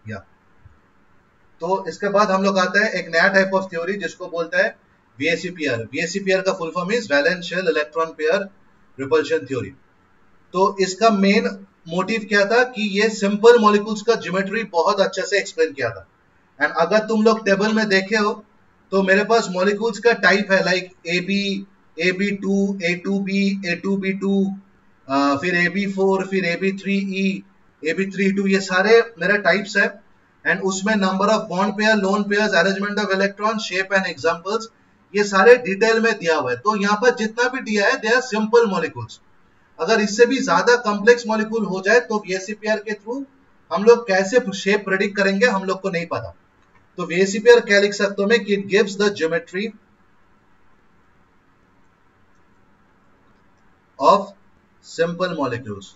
या तो इसके बाद हम लोग आते हैं एक नया टाइप ऑफ थ्योरी जिसको बोलते हैं वीएसईपीआर। वीएसईपीआर का full form is valence shell electron pair repulsion theory. तो इसका मेन मोटिव क्या था कि ये सिंपल मॉलिक्यूल्स का ज्योमेट्री बहुत अच्छे से एक्सप्लेन किया था। एंड अगर तुम लोग टेबल में देखे हो तो मेरे पास मॉलिक्यूल्स का टाइप है लाइक AB2, A2B, A2B2, फिर AB4, फिर AB3E, AB3E2, ये सारे मेरे टाइप्स है। एंड उसमें number of bond pair, lone pairs, arrangement of electron, shape and examples, ये सारे डिटेल में दिया हुआ है। तो यहाँ पर जितना भी दिया है दे आर सिंपल मॉलिक्यूल्स। अगर इससे भी ज्यादा कॉम्प्लेक्स मॉलिक्यूल हो जाए तो वीएसईपीआर के थ्रू हम लोग कैसे शेप प्रेडिक्ट करेंगे हम लोग को नहीं पता। तो वीएसईपीआर क्या लिख सकता हूं मैं कि it gives the geometry of simple molecules.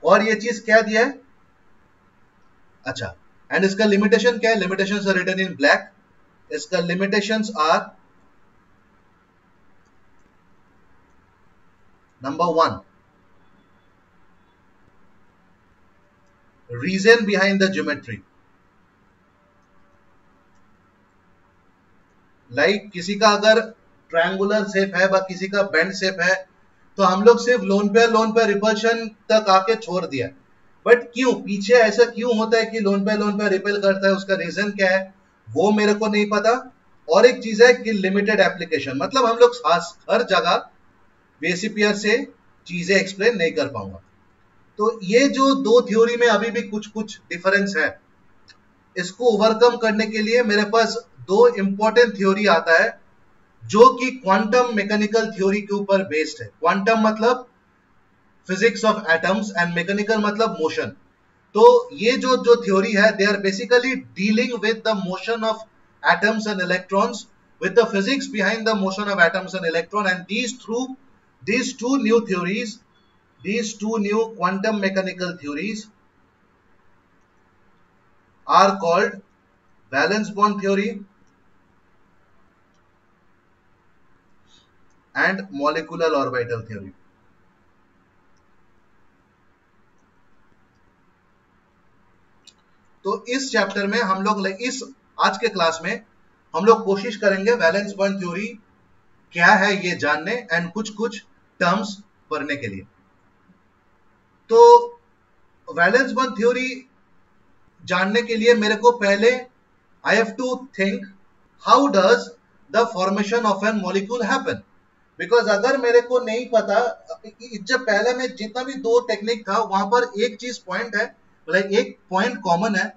और ये चीज क्या दिया है, अच्छा, एंड इसका लिमिटेशन क्या है, limitations are written in black. इसका limitations are number 1, reason behind the geometry. Like किसी का अगर ट्रायंगुलर शेप है व किसी का बेंड शेप है तो हम लोग सिर्फ लोन पेयर रिपल्शन तक आके छोड़ दिया। बट क्यों, पीछे ऐसा क्यों होता है कि लोन पेयर रिपेल करता है, उसका रीजन क्या है वो मेरे को नहीं पता। और एक चीज है कि लिमिटेड एप्लीकेशन, मतलब हम लोग हर जगह वीएसईपीआर से चीजें एक्सप्लेन नहीं कर पाऊंगा। तो ये जो दो थ्योरी में अभी भी कुछ कुछ डिफरेंस है, इसको ओवरकम करने के लिए मेरे पास दो इंपॉर्टेंट थ्योरी आता है जो कि क्वांटम मैकेनिकल थ्योरी के ऊपर बेस्ड है। क्वांटम मतलब physics of atoms and mechanical मतलब मोशन। तो ये जो थ्योरी है they are basically dealing with the motion of atoms and electrons, with the physics behind the motion of atoms and electron, and these two new theories, these two new quantum mechanical theories are called valence bond theory and molecular orbital theory. तो इस chapter में हम लोग इस आज के class में हम लोग कोशिश करेंगे वैलेंस बॉन्ड थ्योरी क्या है ये जानने एंड कुछ कुछ टर्म्स पढ़ने के लिए। तो वैलेंस बॉन्ड थ्योरी जानने के लिए मेरे को पहले I have to think how does the formation of an molecule happen. Because अगर मेरे को नहीं पता, जब पहले में जितना भी दो टेक्निक था वहां पर एक चीज पॉइंट है, मतलब एक पॉइंट कॉमन है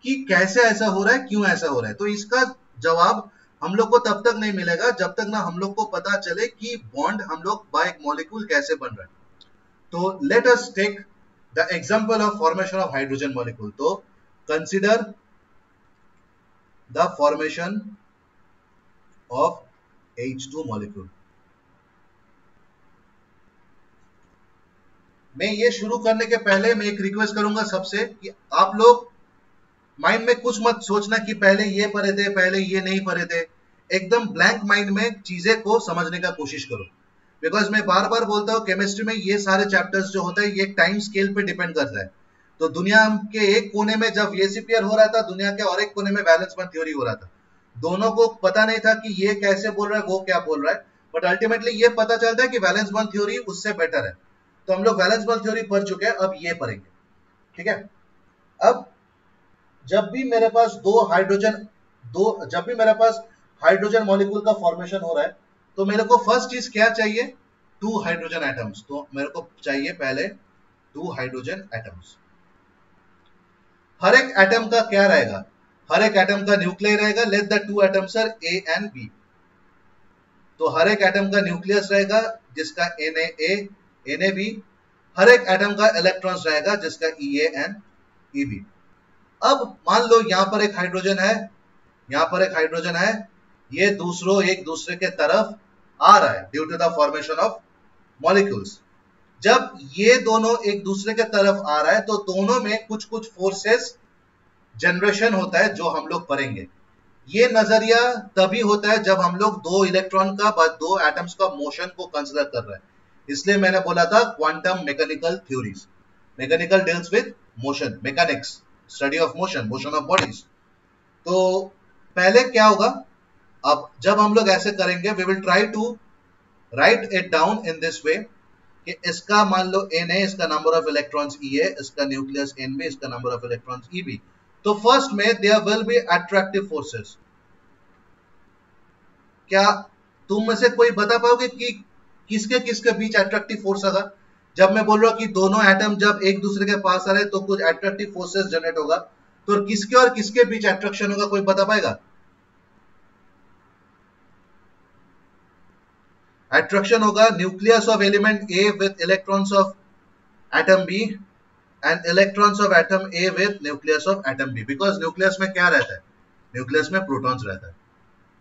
कि कैसे ऐसा हो रहा है, क्यों ऐसा हो रहा है। तो इसका जवाब हम लोग को तब तक नहीं मिलेगा जब तक ना हम लोग को पता चले कि बॉन्ड हम लोग बाय एक मॉलिक्यूल कैसे बन रहा है। तो let us take the example of formation of hydrogen molecule. तो consider the formation of H2 molecule. मैं ये शुरू करने के पहले मैं एक रिक्वेस्ट करूंगा सबसे कि आप लोग माइंड में कुछ मत सोचना कि पहले ये पढ़े थे, पहले ये नहीं पढ़े थे। एकदम ब्लैंक माइंड में चीजें को समझने का कोशिश करो। बिकॉज मैं बार बार बोलता हूँ केमिस्ट्री में ये सारे चैप्टर्स जो होता है ये एक टाइम स्केल पे डिपेंड करता है। तो दुनिया के एक कोने में जब वीएसईपीआर हो रहा था, दुनिया के और एक कोने में वैलेंस बॉन्ड थ्योरी हो रहा था। दोनों को पता नहीं था कि ये कैसे बोल रहा है, वो क्या बोल रहा है, बट अल्टीमेटली ये पता चलता है कि वैलेंस बॉन्ड थ्योरी उससे बेटर है। तो हम लोग वैलेंस बॉन्ड थ्योरी पढ़ चुके हैं, अब ये पढ़ेंगे, ठीक है। अब जब भी मेरे पास हाइड्रोजन मॉलिक्यूल का फॉर्मेशन हो रहा है तो मेरे को फर्स्ट चीज क्या चाहिए, 2 हाइड्रोजन एटम्स। तो मेरे को चाहिए पहले 2 हाइड्रोजन एटम्स। हर एक एटम का क्या रहेगा, हर एक एटम का न्यूक्लियस रहेगा। Let the 2 atoms are A and B। तो हर एक एटम का न्यूक्लियस रहेगा जिसका Na NaB। हर एक एटम का इलेक्ट्रॉन्स रहेगा जिसका Ea and Eb। अब मान लो यहां पर एक हाइड्रोजन है, यहां पर एक हाइड्रोजन है, ये एक दूसरे के तरफ आ रहा है due to the formation of molecules. जब ये दोनों एक दूसरे के तरफ आ रहा है तो दोनों में कुछ कुछ फोर्सेस जनरेशन होता है जो हम लोग पढ़ेंगे। ये नजरिया तभी होता है जब हम लोग दो इलेक्ट्रॉन का, दो एटम्स का मोशन को कंसीडर कर रहे हैं। इसलिए मैंने बोला था quantum mechanical theories. Mechanical deals with motion, mechanics. Study of motion, motion of bodies. तो पहले क्या होगा, अब जब हम लोग ऐसे करेंगे, we will try to write it down in this way कि इसका मान लो n है, इसका नंबर ऑफ इलेक्ट्रॉन्स E है, इसका न्यूक्लियस N में, इसका नंबर ऑफ इलेक्ट्रॉन्स E भी। तो फर्स्ट में there will be attractive forces. क्या तुम में से कोई बता पाओगे कि किसके किसके बीच अट्रैक्टिव फोर्स होगा? जब मैं बोल रहा हूं कि दोनों एटम जब एक दूसरे के पास आ रहे तो कुछ अट्रैक्टिव फोर्सेस जनरेट होगा, तो किसके और किसके बीच अट्रैक्शन होगा, कोई बता पाएगा? अट्रैक्शन होगा nucleus of element A with electrons of atom B and electrons of atom A with nucleus of atom B, because nucleus में क्या रहता है? न्यूक्लियस में प्रोटॉन्स रहता है,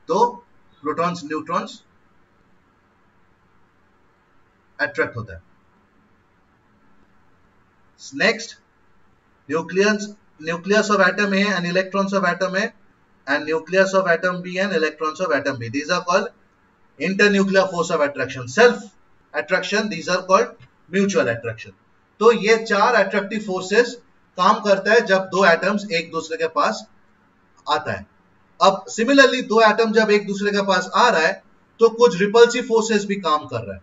तो प्रोटॉन्स न्यूट्रॉन्स अट्रैक्ट होता है। Next, nucleus of atom A and electrons of atom A and nucleus of atom B and electrons of atom B, these are called internuclear force of attraction, self attraction, these are called mutual attraction। तो ये चार attractive forces काम करता है जब दो atoms एक दूसरे के पास आता है। अब सिमिलरली दो एटम जब एक दूसरे के पास आ रहा है तो कुछ रिपल्सिव फोर्सेस भी काम कर रहा है।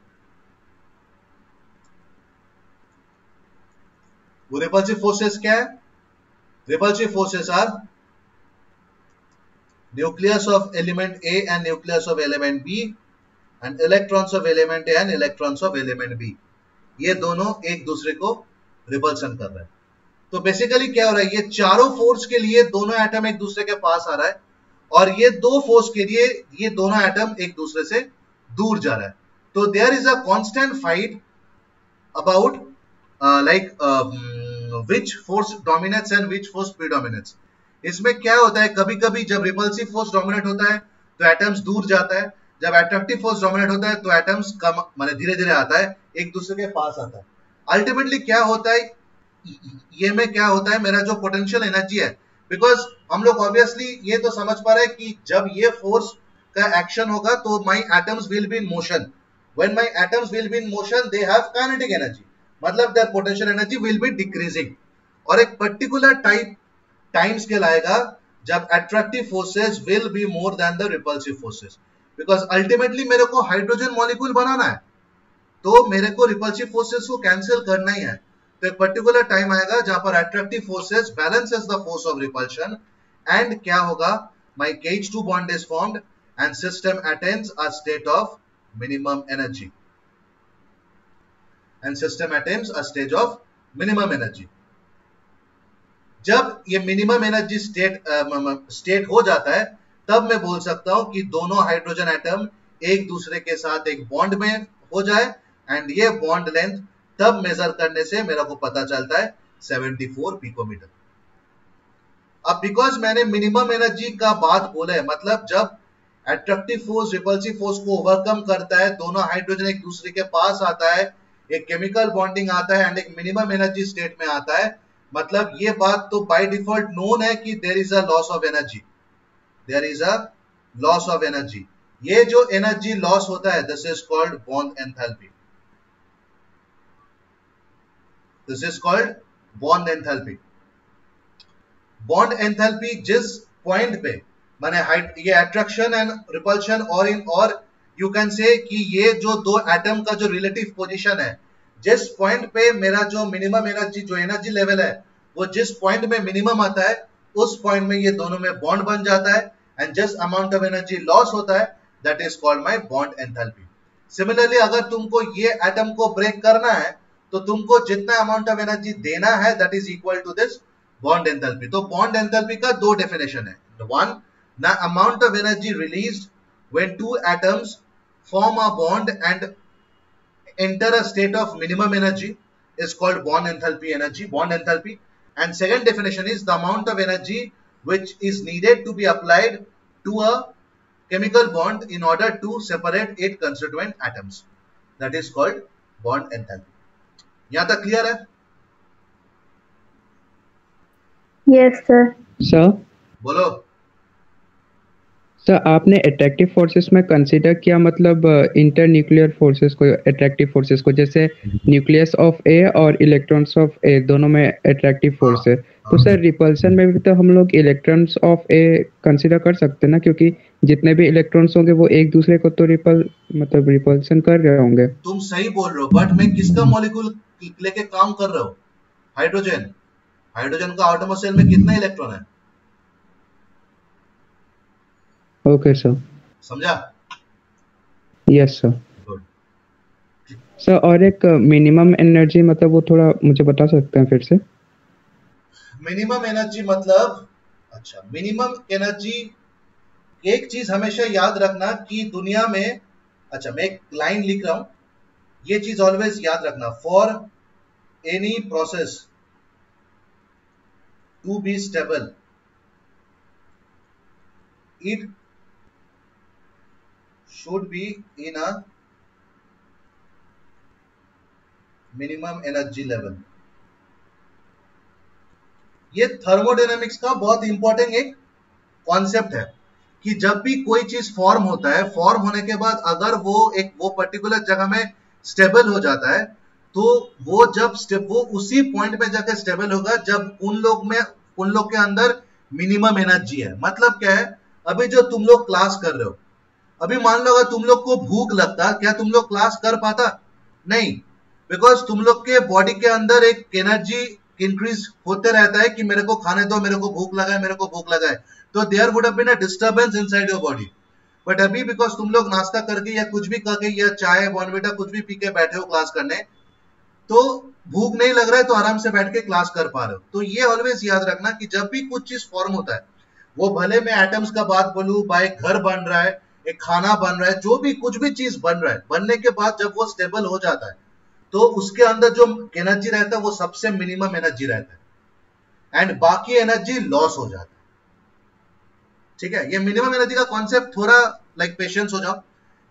वो रिपल्सिव फोर्सेस क्या है? Repulsive forces are nucleus of element A and nucleus of element B and electrons of element A and electrons of element B, ये दोनों एक दूसरे को रिपल्सन कर रहे हैं। तो बेसिकली क्या हो रहा है, ये चारों फोर्स के लिए दोनों एटम एक दूसरे के पास आ रहा है और ये दो फोर्स के लिए ये दोनों एटम एक दूसरे से दूर जा रहा है। तो there is a constant fight about which force dominates and which force predominates। इसमें क्या होता है, कभी कभी जब रिपल्सिव फोर्स डोमिनेट होता है तो एटम्स दूर जाता है, जब अट्रैक्टिव फोर्स डोमिनेट होता है तो एटम्स कम माने धीरे धीरे आता है, एक दूसरे के पास आता है। अल्टीमेटली क्या होता है, ये में क्या होता है, मेरा जो पोटेंशियल एनर्जी है, बिकॉज हम लोग ऑब्वियसली ये तो समझ पा रहे हैं कि जब ये फोर्स का एक्शन होगा तो my atoms will be in motion, when my atoms will be in motion they have kinetic energy, मतलब their potential energy will be decreasing. और एक पर्टिकुलर टाइम स्केल आएगा जब attractive forces will be more than the repulsive forces, because ultimately मेरे को hydrogen molecule बनाना है तो मेरे को रिपल्सिव फोर्सेस को कैंसिल करना ही है। तो एक पर्टिकुलर टाइम आएगा जहां पर attractive forces balances the force of repulsion and क्या होगा, my KH2 bond is formed and system attains a state of minimum energy and system attains a stage of minimum energy. जब ये minimum energy state हो जाता है तब मैं बोल सकता हूं कि दोनों हाइड्रोजन एटम एक दूसरे के साथ एक बॉन्ड में हो जाए एंड ये बॉन्ड लेंथ तब मेजर करने से मेरे को पता चलता है 74 पिकोमीटर। अब बिकॉज मैंने मिनिमम एनर्जी का बात बोला है, मतलब जब अट्रैक्टिव फोर्स रिपल्सिव फोर्स को ओवरकम करता है, दोनों हाइड्रोजन एक दूसरे के पास आता है, एक केमिकल बॉन्डिंग आता है एंड एक मिनिमम एनर्जी स्टेट में आता है, मतलब ये बात तो बाय डिफॉल्ट नोन है कि there is a loss of energy, there is a loss of energy. ये जो एनर्जी लॉस होता है this is called bond enthalpy, this is called bond enthalpy. Bond enthalpy जिस पॉइंट पे माने ये अट्रैक्शन एंड रिपल्शन और यू कैन से कि ये जो दो एटम का जो रिलेटिव पोजीशन है, जिस पॉइंट पे मेरा जो मिनिमम एनर्जी जो एनर्जी लेवल है वो जिस पॉइंट में मिनिमम आता है उस पॉइंट में ये दोनों में बॉन्ड बन जाता है एंड जिस अमाउंट ऑफ एनर्जी लॉस होता है that is called my bond enthalpy. Similarly अगर तुमको ये एटम को ब्रेक करना है तो तुमको जितना अमाउंट ऑफ एनर्जी देना है that is equal to this bond enthalpy. तो बॉन्ड एंथैल्पी का दो डेफिनेशन है, one the amount of energy released when two atoms form a bond and enter a state of minimum energy is called bond enthalpy, and second definition is the amount of energy which is needed to be applied to a chemical bond in order to separate its constituent atoms, that is called bond enthalpy। yahan tak clear hai? Yes sir। Sir, bolo sir आपने attractive forces में consider किया मतलब inter nuclear forces को, attractive forces को, जैसे nucleus of ए और electrons of ए दोनों में अट्रैक्टिव फोर्स है, तो सर रिपल्सन में भी तो हम लोग इलेक्ट्रॉन्स ऑफ ए कंसीडर कर सकते हैं ना, क्योंकि जितने भी इलेक्ट्रॉन्स होंगे वो एक दूसरे को तो रिपल्सन कर रहे होंगे। तुम सही बोल रहे हो, बट मैं किसका मॉलिक्यूल लेके काम कर रहा हूँ? हाइड्रोजन। हाइड्रोजन का एटॉमिक शेल में कितना इलेक्ट्रॉन है? ओके सर, समझा? Yes sir. गुड। सर और एक मिनिमम एनर्जी मतलब वो थोड़ा मुझे बता सकते हैं फिर से? मिनिमम एनर्जी मतलब, अच्छा मिनिमम एनर्जी, एक चीज हमेशा याद रखना कि दुनिया में, अच्छा मैं एक लाइन लिख रहा हूं, ये चीज ऑलवेज याद रखना, for any process to be stable it should be in a minimum energy level। ये थर्मोडायनामिक्स का बहुत इंपॉर्टेंट एक कॉन्सेप्ट है कि जब भी कोई चीज फॉर्म होता है, फॉर्म होने के बाद अगर वो पर्टिकुलर जगह में स्टेबल हो जाता है, तो वो उसी पॉइंट में जाकर स्टेबल होगा जब उन लोग के अंदर मिनिमम एनर्जी है। मतलब क्या है, अभी जो तुम लोग क्लास कर रहे हो, अभी मान लो अगर तुम लोग को भूख लगता, क्या तुम लोग क्लास कर पाता? नहीं, बिकॉज तुम लोग के बॉडी के अंदर एक एनर्जी इंक्रीज होते रहता है कि मेरे को खाने दो, मेरे को भूख लगा है, मेरे को भूख लगा है, तो there would have been a disturbance inside your body. But अभी बिकॉज तुम लोग नाश्ता करके या कुछ भी करके या चाय बॉर्नविटा कुछ भी पी के बैठे हो क्लास करने, तो भूख नहीं लग रहा है, तो आराम से बैठ के क्लास कर पा रहे हो। तो ये ऑलवेज याद रखना कि जब भी कुछ चीज फॉर्म होता है, वो भले मैं एटम्स का बात बोलूं, बाय घर बन रहा है, एक खाना बन रहा है, जो भी कुछ भी चीज बन रहा है, बनने के बाद जब वो स्टेबल हो जाता है, तो उसके अंदर जो एनर्जी रहता है वो सबसे मिनिमम एनर्जी रहता है, एंड बाकी एनर्जी लॉस हो जाता है। ठीक है, ये मिनिमम एनर्जी का कॉन्सेप्ट थोड़ा लाइक पेशेंस हो जाओ,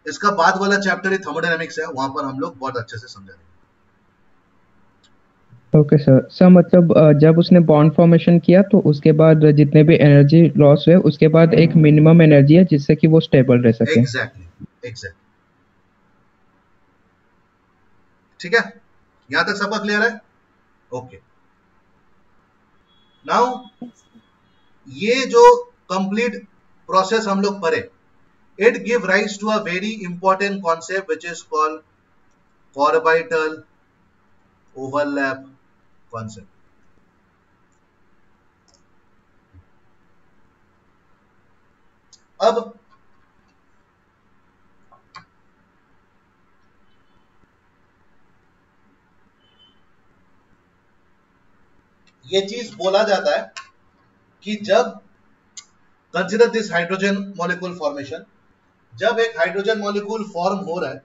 इसका बाद वाला चैप्टर ही थर्मोडायनामिक्स है, वहां पर हम लोग बहुत अच्छे से समझेंगे। Okay sir. सर मतलब जब उसने बॉन्ड फॉर्मेशन किया तो उसके बाद जितने भी एनर्जी लॉस हुए उसके बाद एक मिनिमम एनर्जी है जिससे कि वो स्टेबल रह सके। एग्जैक्टली। ठीक है, यहां तक सबका क्लियर है? ओके। नाउ ये जो कंप्लीट प्रोसेस हम लोग पढ़े, it give rise to a very important concept which is called orbital overlap concept. अब ये चीज बोला जाता है कि जब, consider this hydrogen molecule formation, जब एक हाइड्रोजन मॉलिक्यूल फॉर्म हो रहा है,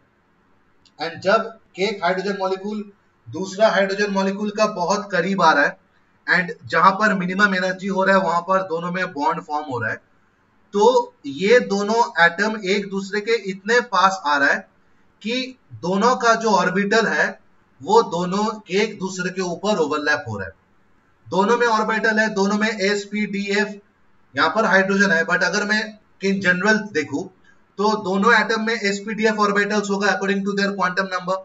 एंड जब एक हाइड्रोजन मॉलिक्यूल दूसरा हाइड्रोजन मॉलिक्यूल का बहुत करीब आ रहा है, एंड जहां पर मिनिमम एनर्जी हो रहा है वहां पर दोनों में बॉन्ड फॉर्म हो रहा है, तो ये दोनों एटम एक दूसरे के इतने पास आ रहा है कि दोनों का जो ऑर्बिटल है वो दोनों एक दूसरे के ऊपर ओवरलैप हो रहा है। दोनों में ऑर्बिटल है, दोनों में sp-df, यहां पर हाइड्रोजन है, बट अगर मैं इन जनरल देखूं तो दोनों एटम में sp-df ऑर्बिटल्स होगा according to their quantum number.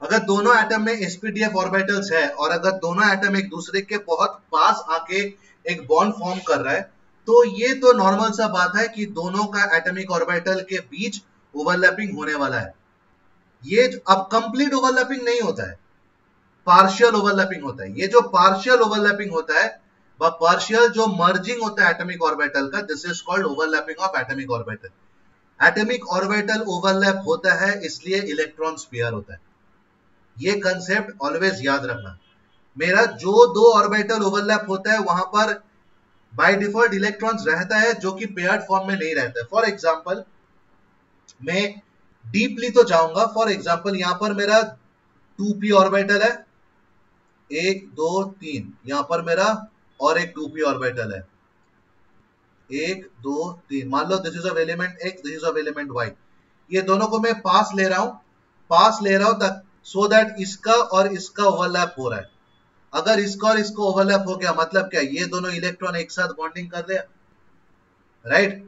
अगर दोनों एटम में sp-df ऑर्बिटल्स है और अगर दोनों एटम एक दूसरे के बहुत पास आके एक बॉन्ड फॉर्म कर रहा है, तो ये तो नॉर्मल सा बात है कि दोनों का एटॉमिक ऑर्बिटल के बीच ओवरलैपिंग होने वाला है। ये अब कंप्लीट ओवरलैपिंग नहीं होता है, पार्शियल ओवरलैपिंग होता है। ये जो पार्शियल ओवरलैपिंग होता है, वह पार्शियल जो मर्जिंग होता है एटॉमिक ऑर्बिटल का, this is called overlapping of atomic orbital. Atomic orbital overlap होता है इसलिए इलेक्ट्रॉन पेयर होता है। ये कंसेप्ट ऑलवेज याद रखना। मेरा जो दो ऑर्बिटल ओवरलैप होता है वहां पर बाय डिफॉल्ट इलेक्ट्रॉन्स रहता है जो कि पेयर्ड फॉर्म में नहीं रहता है। फॉर एग्जांपल मैं डीपली तो जाऊंगा, फॉर एग्जांपल यहां पर मेरा 2p ऑर्बिटल है, 1 2 3, यहां पर मेरा और एक 2p ऑर्बिटल है, 1 2 3। मान लो this is of element x, this is of element y। ये दोनों को मैं पास ले रहा हूं तक सो दैट इसका और इसका ओवरलैप हो रहा है। अगर इसका और इसका ओवरलैप हो गया मतलब क्या, ये दोनों इलेक्ट्रॉन एक साथ बॉन्डिंग कर रहे हैं, राइट?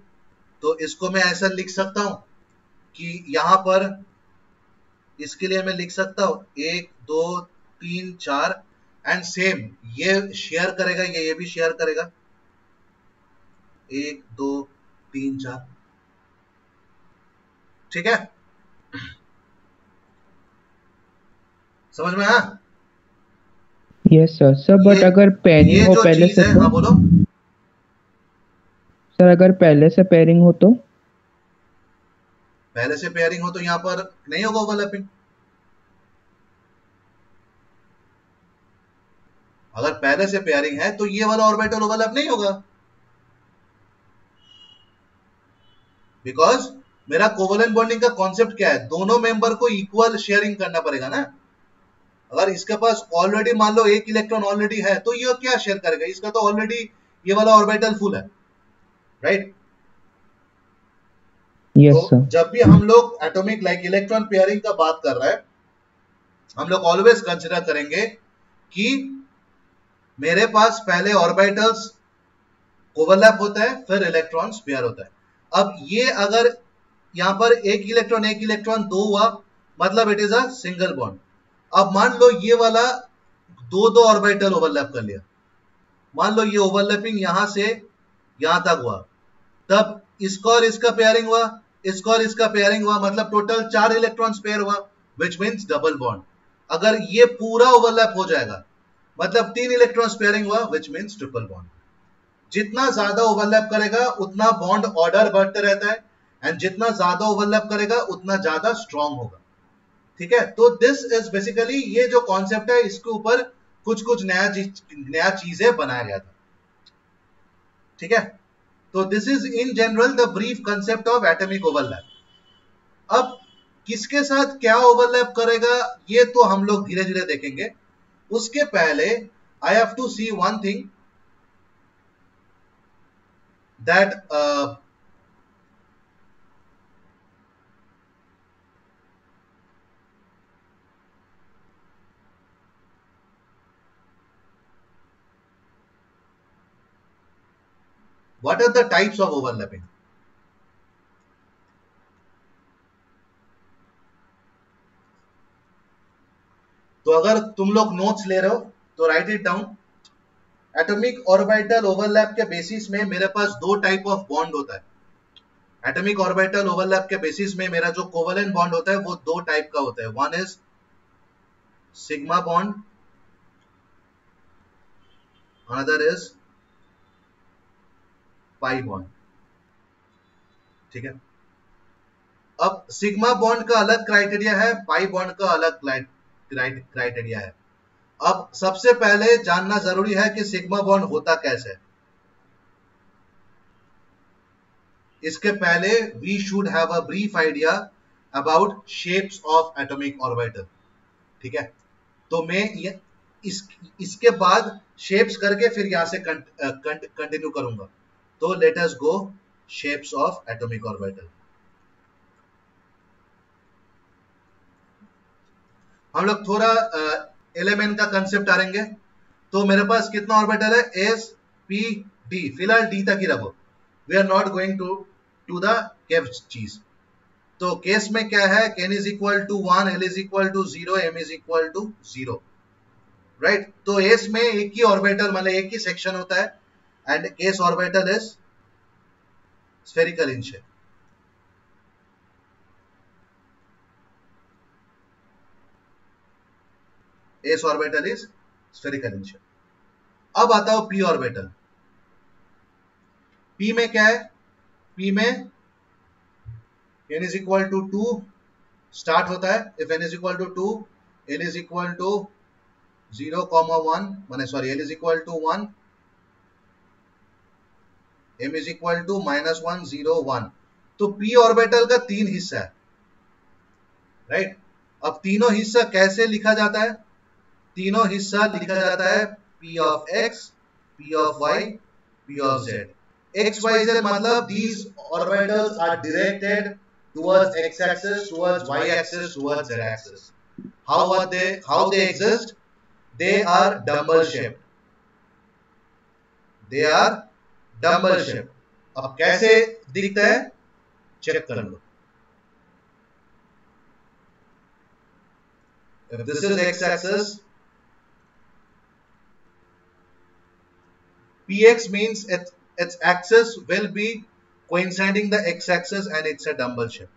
तो इसको मैं ऐसा लिख सकता हूं कि यहां पर इसके लिए मैं लिख सकता हूं 1 2 3 4 एंड सेम ये शेयर करेगा, ये भी शेयर करेगा 1 2 3 4। ठीक है, समझ में आया? Yes sir. सर बट ये अगर पेयरिंग हो जो पहले चीज से है, तो हाँ बोलो। सर अगर पहले से पेयरिंग हो तो पहले से पेयरिंग हो तो यहां पर नहीं होगा ओवरलैपिंग। अगर पहले से पेयरिंग है तो ये वाला ऑर्बिटल ओवरलैप नहीं होगा, बिकॉज मेरा कोवलेंट बॉन्डिंग का कॉन्सेप्ट क्या है, दोनों मेंबर को इक्वल शेयरिंग करना पड़ेगा ना। अगर इसके पास ऑलरेडी मान लो एक इलेक्ट्रॉन ऑलरेडी है तो ये क्या शेयर करेगा, इसका तो ऑलरेडी ये वाला ऑर्बिटल फुल है, राइट? यस तो सर। जब भी हम लोग एटॉमिक लाइक इलेक्ट्रॉन पेयरिंग का बात कर रहे हैं, हम लोग ऑलवेज कंसिडर करेंगे कि मेरे पास पहले ऑर्बिटल्स ओवरलैप होता है, फिर इलेक्ट्रॉन्स पेयर होता है। अब ये अगर यहां पर एक इलेक्ट्रॉन दो हुआ, मतलब it is a single bond. अब मान लो ये वाला दो ऑर्बिटल ओवरलैप कर लिया, मान लो ये ओवरलैपिंग यहां से यहां तक हुआ, तब इसका और इसका पेयरिंग हुआ, इसका और इसका पेयरिंग हुआ, मतलब टोटल 4 इलेक्ट्रॉन्स पेयर हुआ, विच मींस डबल बॉन्ड। अगर ये पूरा ओवरलैप हो जाएगा, मतलब 3 इलेक्ट्रॉन्स पेयरिंग हुआ, विच मींस ट्रिपल बॉन्ड। जितना ज्यादा ओवरलैप करेगा उतना बॉन्ड ऑर्डर बढ़ते रहता है, एंड जितना ज्यादा ओवरलैप करेगा उतना ज्यादा स्ट्रांग होगा। ठीक है, तो दिस इज बेसिकली ये जो कॉन्सेप्ट है, इसके ऊपर कुछ कुछ नया चीजें बनाया गया था। ठीक है, तो this is in general the brief concept of atomic overlap. अब किसके साथ क्या ओवरलैप करेगा ये तो हम लोग धीरे धीरे देखेंगे। उसके पहले I have to see one thing that what are the types of overlapping. तो अगर तुम लोग नोट्स ले रहे हो तो right it down. Atomic orbital overlap के बेसिस में मेरे पास दो टाइप ऑफ बॉन्ड होता है। एटॉमिक ऑर्बिटल ओवरलैप के बेसिस में मेरा जो कोवेलेंट बॉन्ड होता है वो दो टाइप का होता है। One is sigma bond, another is pi bond. ठीक है, अब सिग्मा बॉन्ड का अलग क्राइटेरिया है, पाई बॉन्ड का अलग क्राइटेरिया है। अब सबसे पहले जानना जरूरी है कि सिग्मा बॉन्ड होता कैसे है। इसके पहले we should have a brief idea about shapes of atomic orbital. ठीक है, तो मैं इसके बाद शेप्स करके फिर यहां से कंटिन्यू करूंगा। तो let us go shapes of atomic orbital. हम लोग थोड़ा एलिमेंट का कंसेप्ट आएंगे। तो मेरे पास कितना ऑर्बिटल है, एस पी डी, फिलहाल डी तक ही रखो, we are not going to the केव चीज। तो केस में क्या है, n is equal to 1, l is equal to 0, m is equal to 0, right? तो एस में एक ही ऑर्बिटल मतलब एक ही सेक्शन होता है, and case orbital is spherical in shape. S orbital is spherical in shape. अब आता हूं पी ऑर्बिटल। पी में क्या है, पी में n is equal to 2 start होता है। If n is equal to 2, l is equal to 0, 1 माने sorry l is equal to 1, m is equal to -1, 0, 1। तो p ऑर्बिटल का 3 हिस्सा है, राइट? अब तीनों हिस्सा कैसे लिखा जाता है? तीनों हिस्सा लिखा जाता है p of x, p of y, p of z। x, y, z मतलब these orbitals are directed towards x axis, towards y axis, towards z axis. How they exist? They are dumbbell shaped. They are dumbbell shaped. अब कैसे दिखता है? Check कर लो। If this is x-axis, px means its axis will be coinciding the x-axis and it's a dumbbell shape.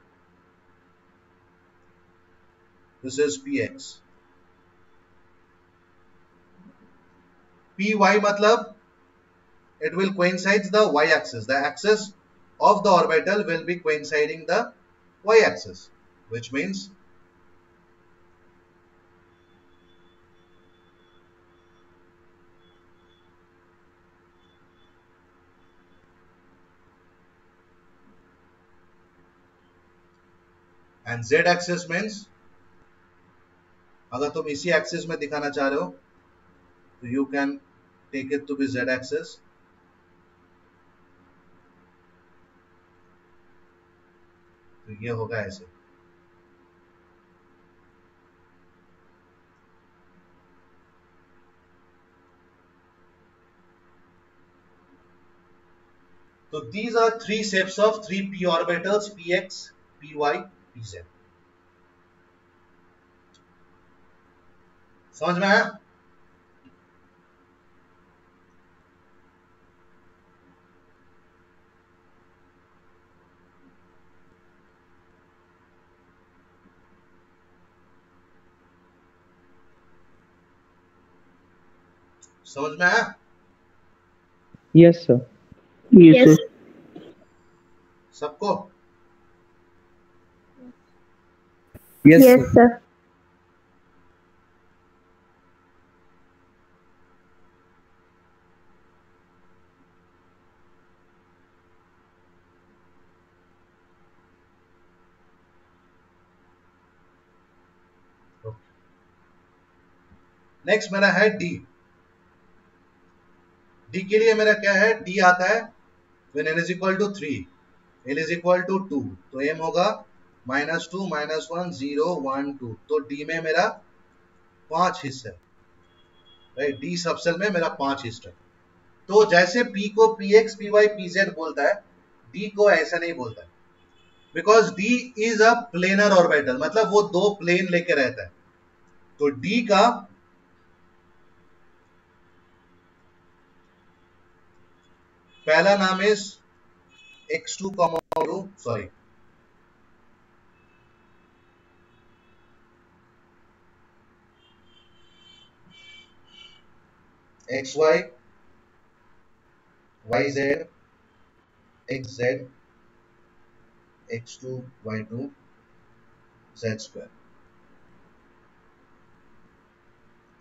This is px. py matlab it will coincide the y-axis. The axis of the orbital will be coinciding the y-axis, which means and z-axis means अगर तुम इसी axis में दिखाना चाह रहे हो तो you can take it to be z-axis. तो ये होगा ऐसे. So these are three shapes of three p orbitals, px, py, pz. समझ में आया? समझ में आया? Yes, sir. Yes, sir. सबको? Yes, sir. नेक्स्ट मेरा है डी. डी के लिए मेरा क्या है? डी आता है when n is equal to 3, l is equal to 2, तो m होगा -2, -1, 0, 1, 2. तो डी में मेरा 5 हिस्से, राइट? डी सबसेल में मेरा 5 हिस्से. तो जैसे p को px, py, pz बोलता है, d को ऐसा नहीं बोलता है, because d is a planar orbital, मतलब वो दो प्लेन लेके रहता है. तो d का पहला नाम is x2, sorry xy, yz, xz, x2, y2, z square.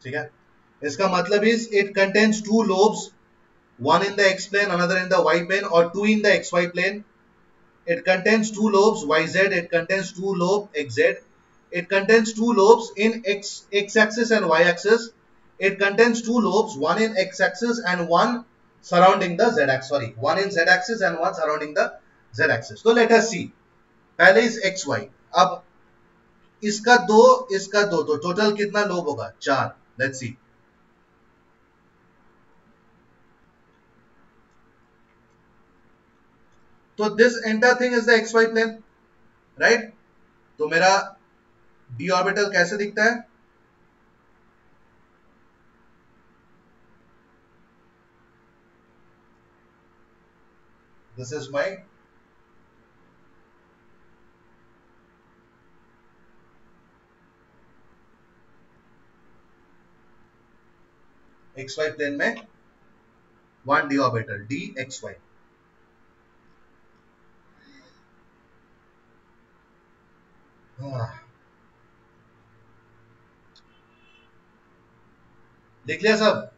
ठीक है? इसका मतलब is it contains two lobes, one in the x plane, another in the y plane, or two in the xy plane. It contains two lobes yz, it contains two lobe xz, it contains two lobes in x axis and y axis, it contains two lobes, one in x axis and one surrounding the z axis, sorry, one in z axis and one surrounding the z axis. So let us see. पहले is xy. अब इसका दो, तो total कितना lobe होगा? 4. Let's see. तो this entire thing is the xy plane, right? तो मेरा d ऑर्बिटल कैसे दिखता है? This is my xy plane में 1d ऑर्बिटल, dxy. लिख लिया सब?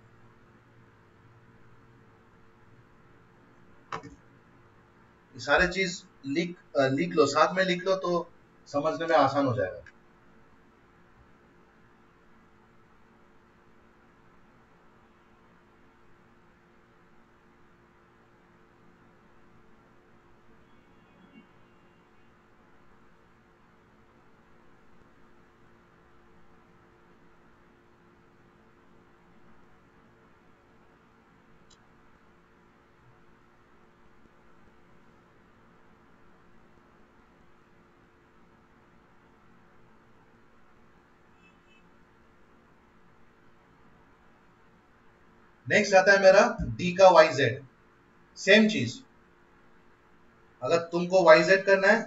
ये सारे चीज लिख लो, साथ में लिख लो तो समझने में आसान हो जाएगा. नेक्स्ट आता है मेरा डी का वाई जेड, सेम चीज। अगर तुमको वाई जेड करना है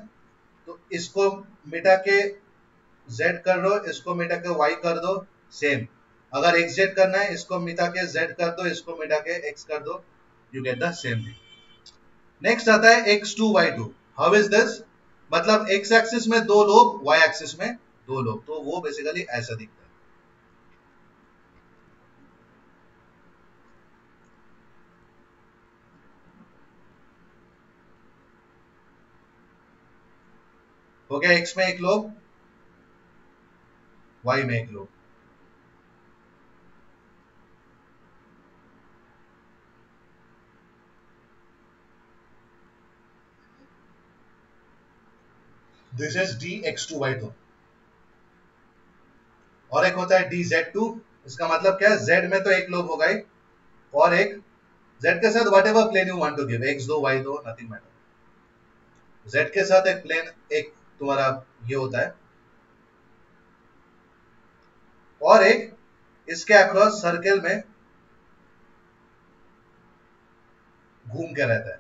तो इसको मिटा के z कर दो, इसको मिटा के y कर दो, सेम। अगर xz करना है, इसको मिटा के z कर दो, इसको मिटा के x कर दो, you get the same thing. Next आता है x2 y2। How is this? मतलब x एक्सिस में दो लोग, y एक्सिस में दो लोग, तो वो बेसिकली ऐसा दिखता है। हो गया, x में एक लोग, y में एक लोग। This is dx2y2। और एक होता है dz2। इसका मतलब क्या है? z में तो एक लोग होगा ही, और एक z के साथ whatever plane you want to give, x दो y दो, नथिंग मैटर। z के साथ एक प्लेन, एक तुम्हारा ये होता है, और एक इसके अक्रॉस सर्कल में घूम के रहता है।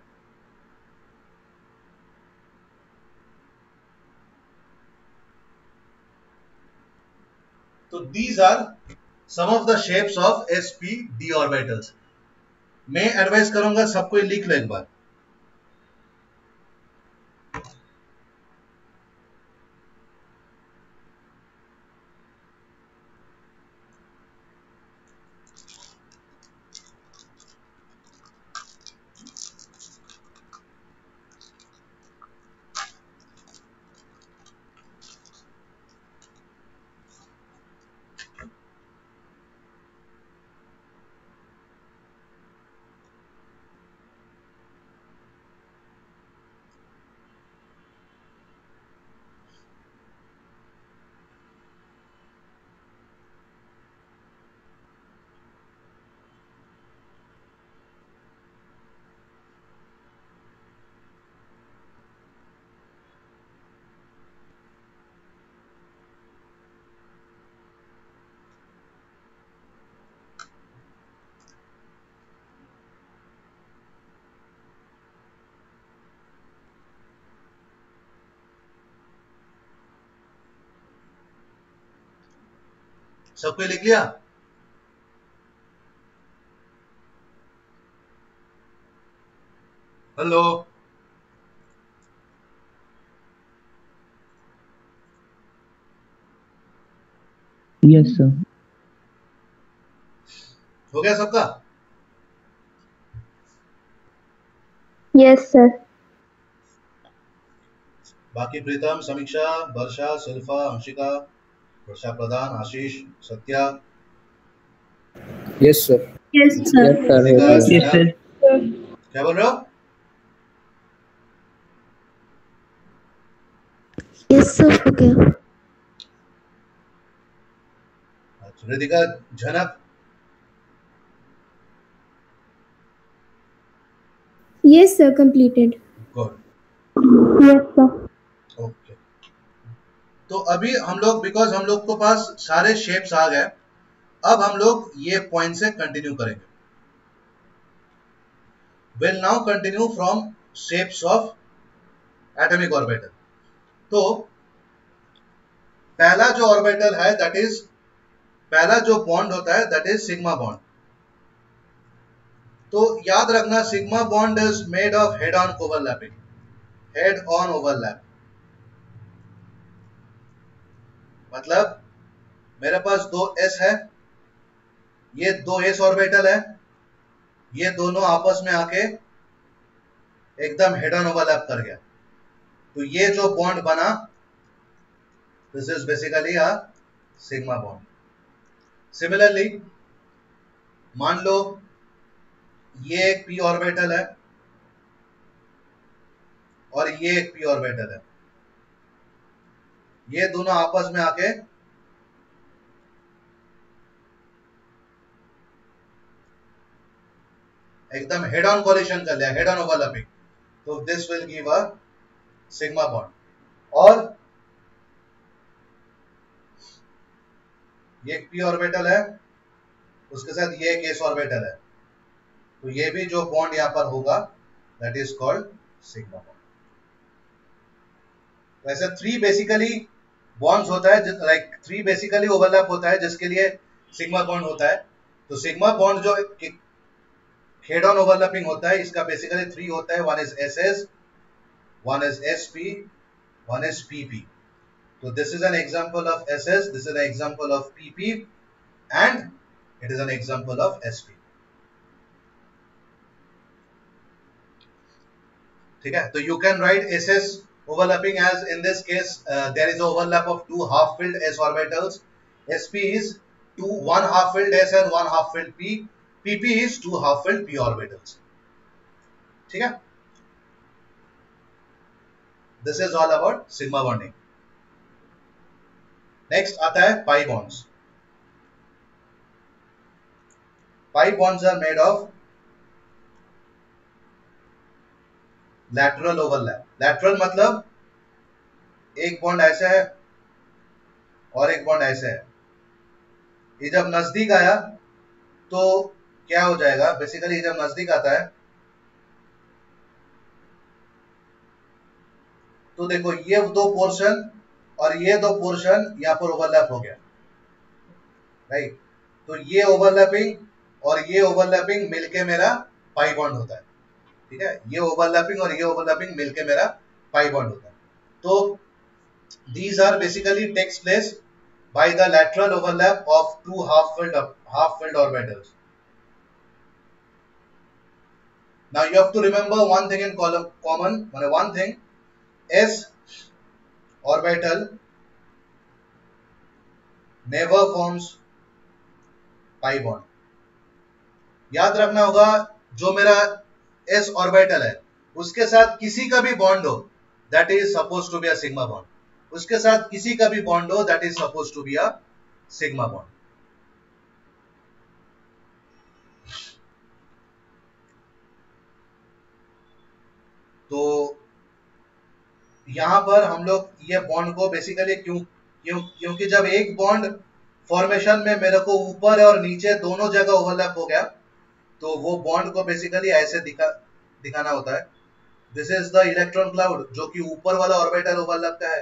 तो these are some of the shapes of sp-d orbitals. मैं एडवाइस करूंगा सबको लिख लो एक बार। सबको लिख लिया? Hello, Yes, sir. हो गया सबका? Yes, sir. बाकी प्रीतम, समीक्षा, वर्षा, शिल्पा, अंशिका, वर्षा प्रधान, आशीष, Satya, Yes, sir. Yes, sir. Yes, sir. Ritika, Yes, sir. Yes, जनक, sir. क्या बोल रहे हो? Yes, sir. हो गया. अच्छा, रितिका, जनक, Yes, sir. Completed. Good, Yes, sir. Okay. तो अभी हम लोग, बिकॉज हम लोग को पास सारे शेप्स आ गए, अब हम लोग ये पॉइंट से कंटिन्यू करेंगे। Will now continue from shapes of atomic orbital. तो पहला जो ऑर्बिटल है दैट इज, पहला जो बॉन्ड होता है दैट इज सिग्मा बॉन्ड। तो याद रखना, sigma bond is made of head on overlapping, head on overlap. मतलब मेरे पास दो s है, ये दो s ऑर्बिटल है, ये दोनों आपस में आके एकदम हेड ऑन ओवरलैप कर गया, तो ये जो बॉन्ड बना, this is basically a sigma bond. Similarly मान लो ये एक p ऑर्बिटल है और ये एक p ऑर्बिटल है, ये दोनों आपस में आके एकदम हेड ऑन कोलिशन कर लिया, हेड ऑन ओवरलैपिंग, तो this will give a sigma bond. और ये एक p ऑर्बिटल है, उसके साथ ये एक s ऑर्बिटल है, तो ये भी जो बॉन्ड यहाँ पर होगा that is called sigma bond. वैसे 3 बेसिकली बॉन्ड्स होता है, लाइक 3 बेसिकली ओवरलैप होता है जिसके लिए सिग्मा बॉन्ड होता है। तो सिग्मा बॉन्ड जो हेड ऑन ओवरलैपिंग होता है इसका बेसिकली 3 होता है, one is SS, one is SP, one is PP। So this is an example of SS, this is an example of PP, and it is an example of SP. ठीक है, तो you can write SS overlapping as in this case there is overlap of 2 half filled S orbitals. SP is 1 half filled S and 1 half filled P. PP is 2 half filled P orbitals. ठीक है, this is all about sigma bonding. Next आता है pi bonds. Pi bonds are made of lateral overlap. Lateral मतलब एक bond ऐसा है और एक बॉन्ड ऐसा है। ये जब नजदीक आया तो क्या हो जाएगा, बेसिकली जब नजदीक आता है तो देखो ये 2 पोर्शन और ये 2 पोर्शन यहाँ पर ओवरलैप हो गया, राइट। तो ये ओवरलैपिंग और ये ओवरलैपिंग मिलके मेरा पाई बॉन्ड होता है, ठीक है। ये ओवरलैपिंग और ये ओवरलैपिंग मिलके मेरा पाई बॉन्ड होता है। तो these are basically takes place by the lateral overlap of 2 half-filled orbitals. Now you have to remember one thing in common, one thing, S orbital never forms pi bond. याद रखना होगा जो मेरा S orbital है उसके साथ किसी का भी बॉन्ड हो that is suppose to be a sigma bond, उसके साथ किसी का भी बॉन्ड हो that is suppose to be a sigma bond. तो यहां पर हम लोग ये बॉन्ड को बेसिकली क्योंकि जब एक बॉन्ड फॉर्मेशन में मेरे को ऊपर और नीचे दोनों जगह ओवरलैप हो गया तो वो बॉन्ड को बेसिकली ऐसे दिखाना होता है। This is the electron cloud जो कि ऊपर वाला ऑर्बिटल ओवरलैप का है,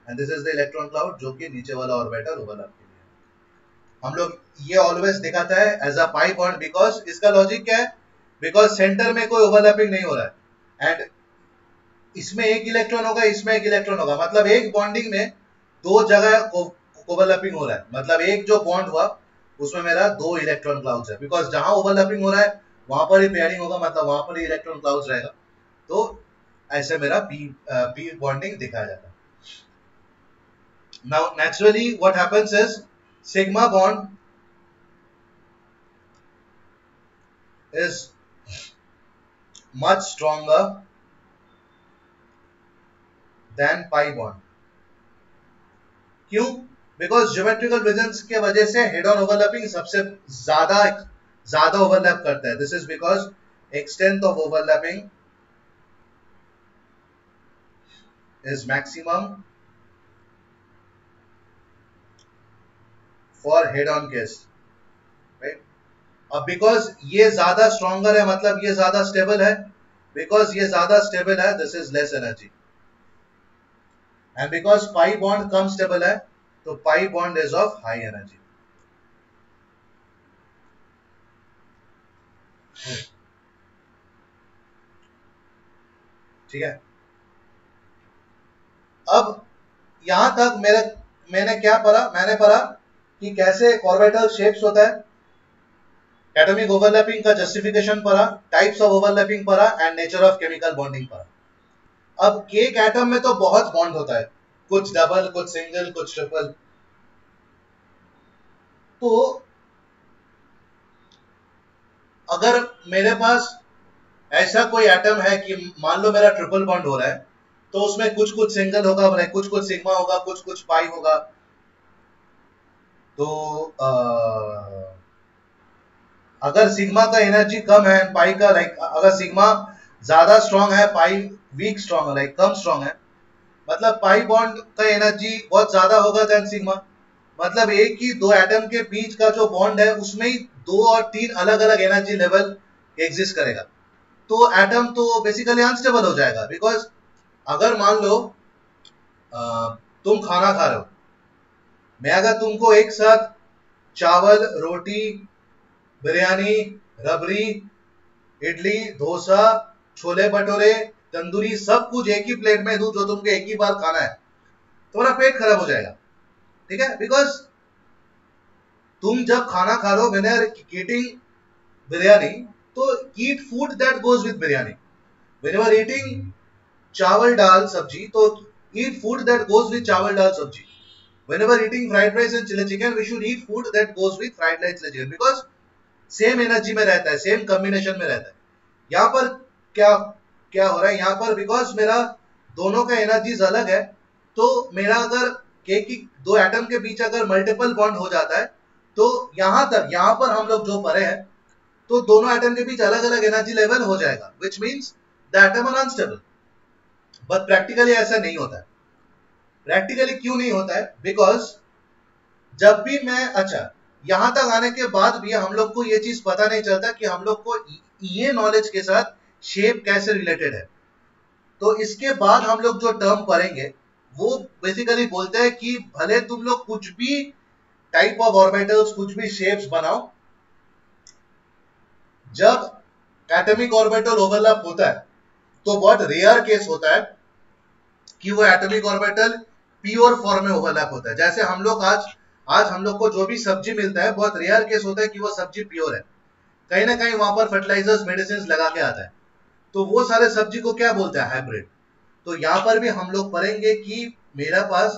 and this is the electron cloud जो कि नीचे वाला ऑर्बिटल ओवरलैप के लिए है। हम लोग ये ऑलवेज दिखाता है as a pi bond because इसका लॉजिक क्या है, बिकॉज सेंटर में कोई ओवरलैपिंग नहीं हो रहा है एंड इसमें एक इलेक्ट्रॉन होगा, इसमें एक इलेक्ट्रॉन होगा, मतलब एक बॉन्डिंग में 2 जगह ओवरलैपिंग हो रहा है। मतलब एक जो बॉन्ड हुआ उसमें मेरा 2 इलेक्ट्रॉन क्लाउड्स है, बिकॉज जहां ओवरलैपिंग हो रहा है वहां पर ही पेयरिंग होगा, मतलब वहां पर ही इलेक्ट्रॉन क्लाउड्स रहेगा। तो ऐसे मेरा पी बॉन्डिंग दिखाया जाता है। Now naturally what happens is sigma bond is much stronger than pi bond. क्यों? बिकॉज ज्योमेट्रिकल प्रेजेंस के वजह से हेड ऑन ओवरलैपिंग सबसे ज्यादा ओवरलैप करता है। This is because extent of overlapping is maximum for head on case, right. अब because ये ज्यादा स्ट्रॉन्गर है मतलब ये ज्यादा स्टेबल है, बिकॉज ये ज्यादा स्टेबल है this is less energy, and because pi bond come stable है तो pi bond is of high energy. ठीक है, अब यहां तक मैंने क्या पढ़ा, मैंने पढ़ा कि कैसे ऑर्बिटल शेप्स होता है, एटॉमिक ओवरलैपिंग का जस्टिफिकेशन पढ़ा, टाइप्स ऑफ ओवरलैपिंग पढ़ा and nature of chemical bonding पढ़ा। अब एक एटम में तो बहुत बॉन्ड होता है, कुछ डबल, कुछ सिंगल, कुछ ट्रिपल। तो अगर मेरे पास ऐसा कोई एटम है कि मान लो मेरा ट्रिपल बॉन्ड हो रहा है तो उसमें कुछ कुछ सिंगल होगा, कुछ कुछ सिग्मा होगा, कुछ कुछ पाई होगा। तो अगर सिग्मा का एनर्जी कम है, पाई का अगर सिग्मा ज्यादा स्ट्रांग है, पाई वीक स्ट्रांग है, कम स्ट्रांग है, मतलब पाई बॉन्ड का एनर्जी बहुत ज्यादा होगा देन सिग्मा। मतलब एक ही 2 एटम के बीच का जो बॉन्ड है उसमें ही 2 और 3 अलग अलग एनर्जी लेवल एग्जिस्ट करेगा। तो एटम तो बेसिकली अनस्टेबल हो जाएगा, बिकॉज अगर मान लो तुम खाना खा रहे हो, मैं अगर तुमको एक साथ चावल, रोटी, बिरयानी, रबड़ी, इडली, डोसा, छोले भटूरे, तंदूरी सब कुछ एक ही प्लेट में दूं जो तुमको एक ही बार खाना है, तुम्हारा पेट खराब हो जाएगा। ठीक है, बिकॉज तुम जब खाना खा रहे हो, व्हेन आर ईटिंग बिरयानी, तो eat food that goes with biryani. When you are eating chawal dal sabzi, तो eat food that goes with chawal dal सब्जी। Whenever eating fried rice and chili chicken, we should eat food that goes with fried rice chili chicken, because same energy में रहता है, same combination में रहता है। यहाँ पर क्या क्या हो रहा है यहाँ पर, बिकॉज मेरा दोनों का एनर्जीज अलग है, तो मेरा अगर के की दो एटम के बीच अगर मल्टीपल बॉन्ड हो जाता है, तो यहाँ तक, यहाँ पर हम लोग जो पढ़े हैं, तो दोनों एटम के बीच अलग अलग एनर्जी लेवल हो जाएगा, which means the atom are unstable. But practically ऐसा नहीं होता है। प्रैक्टिकली क्यों नहीं होता है? बिकॉज जब भी मैं, अच्छा, यहां तक आने के बाद भी हम लोग को ये चीज पता नहीं चलता कि हम लोग को ये नॉलेज के साथ शेप कैसे रिलेटेड है। तो इसके बाद हम लोग जो टर्म पढ़ेंगे वो बेसिकली बोलते हैं कि भले तुम लोग कुछ भी टाइप ऑफ ऑर्बिटल्स, कुछ भी शेप्स बनाओ, जब एटॉमिक ऑर्बिटल ओवरलैप होता है तो बहुत रेयर केस होता है कि वो एटॉमिक ऑर्बिटल प्योर फॉर्म में ओवरलैप होता है। जैसे हम लोग आज हम लोग को जो भी सब्जी मिलता है, बहुत रेयर केस होता है कि वो सब्जी प्योर है, कहीं ना कहीं वहां पर फर्टिलाइजर्स, मेडिसिन लगा के आता है, तो वो सारे सब्जी को क्या बोलते हैं? हाइब्रिड। तो यहां पर भी हम लोग पढ़ेंगे कि मेरा पास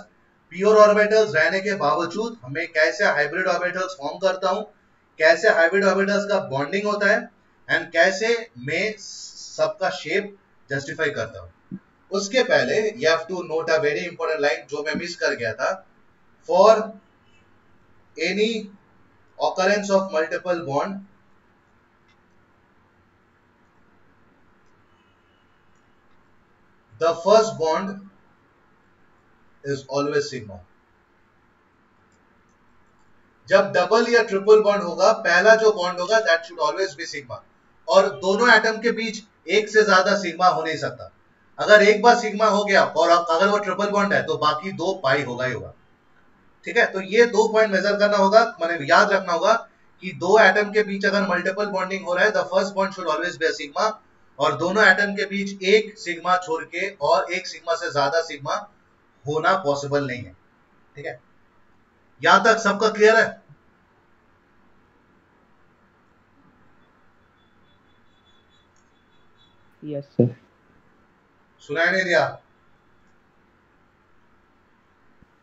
प्योर ऑर्बिटल्स रहने के बावजूद हमें कैसे हाइब्रिड ऑर्बिटल्स फॉर्म करता हूं, कैसे हाइब्रिड ऑर्बिटल्स का बॉन्डिंग होता है, एंड कैसे मैं सबका शेप जस्टिफाई करता हूं। उसके पहले you have to note a very important line जो मैं मिस कर गया था। For any occurrence of multiple bond, the first bond is always sigma। जब डबल या ट्रिपल बॉन्ड होगा, पहला जो बॉन्ड होगा that should always be sigma, और दोनों एटम के बीच एक से ज्यादा सिग्मा हो नहीं सकता। अगर एक बार सिग्मा हो गया और अगर वो ट्रिपल बॉन्ड है तो बाकी दो पाई होगा ही होगा। ठीक है, तो ये 2 पॉइंट मेजर करना होगा, मैंने याद रखना होगा कि दो एटम के बीच अगर मल्टीपल बॉन्डिंग हो रहा है, the first bond should always be sigma, और दोनों एटम के बीच एक सिग्मा छोड़ के और एक सिग्मा से ज्यादा सिग्मा होना पॉसिबल नहीं है। ठीक है, यहां तक सबका क्लियर है? Yes sir. सुनाई नहीं दिया?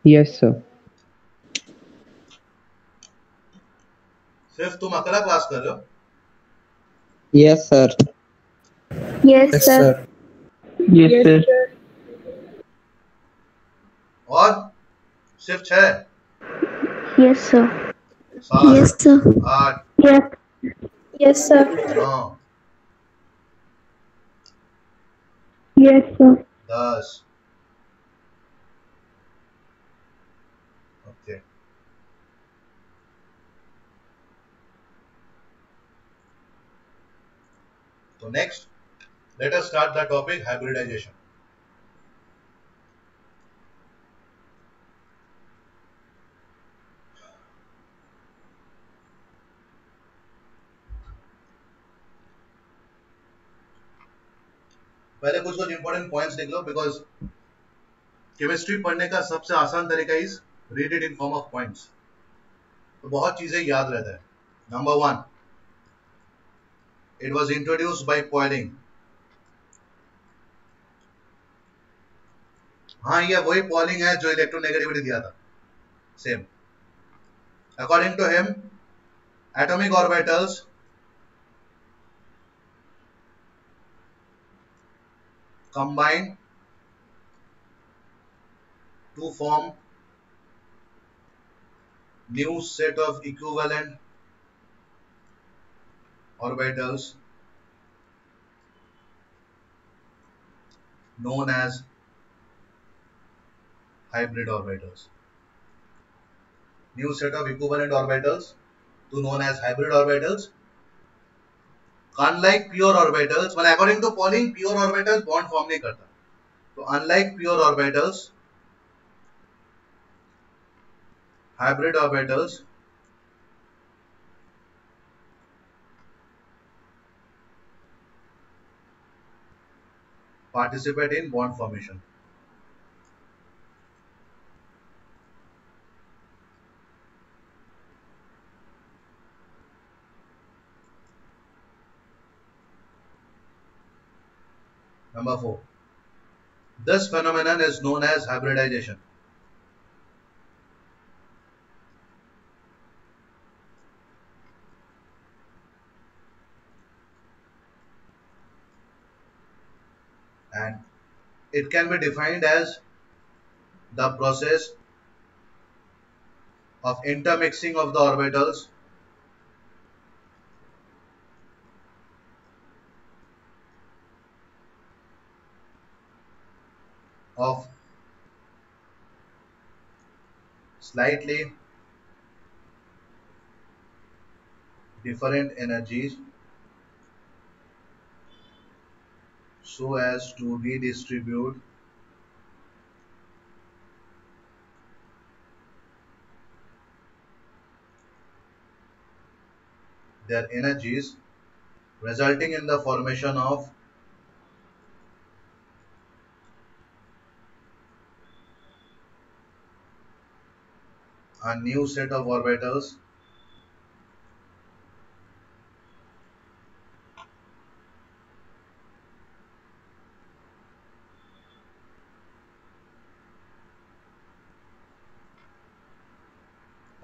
Yes sir. सिर्फ तुम अकेला क्लास कर रहे हो? Yes sir. Yes, sir. Yes sir. और सिर्फ 6, Yes, sir. 7, Yes, sir. 8, Yes. Yes, sir. 9, Yes, sir. 10। Okay, तो next let us start the topic hybridization. पहले कुछ इंपॉर्टेंट पॉइंट्स लिख लो, बिकॉज केमिस्ट्री पढ़ने का सबसे आसान तरीका is read it in form of points, तो बहुत चीजें याद रहता है। Number 1, it was introduced by Pauling. हाँ, ये वही पॉलिंग है जो इलेक्ट्रोनेगेटिविटी दिया था, same. According to him, atomic orbitals combine to form new set of equivalent orbitals known as hybrid orbitals. New set of equivalent orbitals to known as hybrid orbitals unlike pure orbitals, मतलब according to Pauling pure orbitals bond form नहीं करता, तो unlike pure orbitals, hybrid orbitals participate in bond formation. Number 4. This phenomenon is known as hybridization. And it can be defined as the process of intermixing of the orbitals of slightly different energies so as to redistribute their energies, resulting in the formation of a new set of orbitals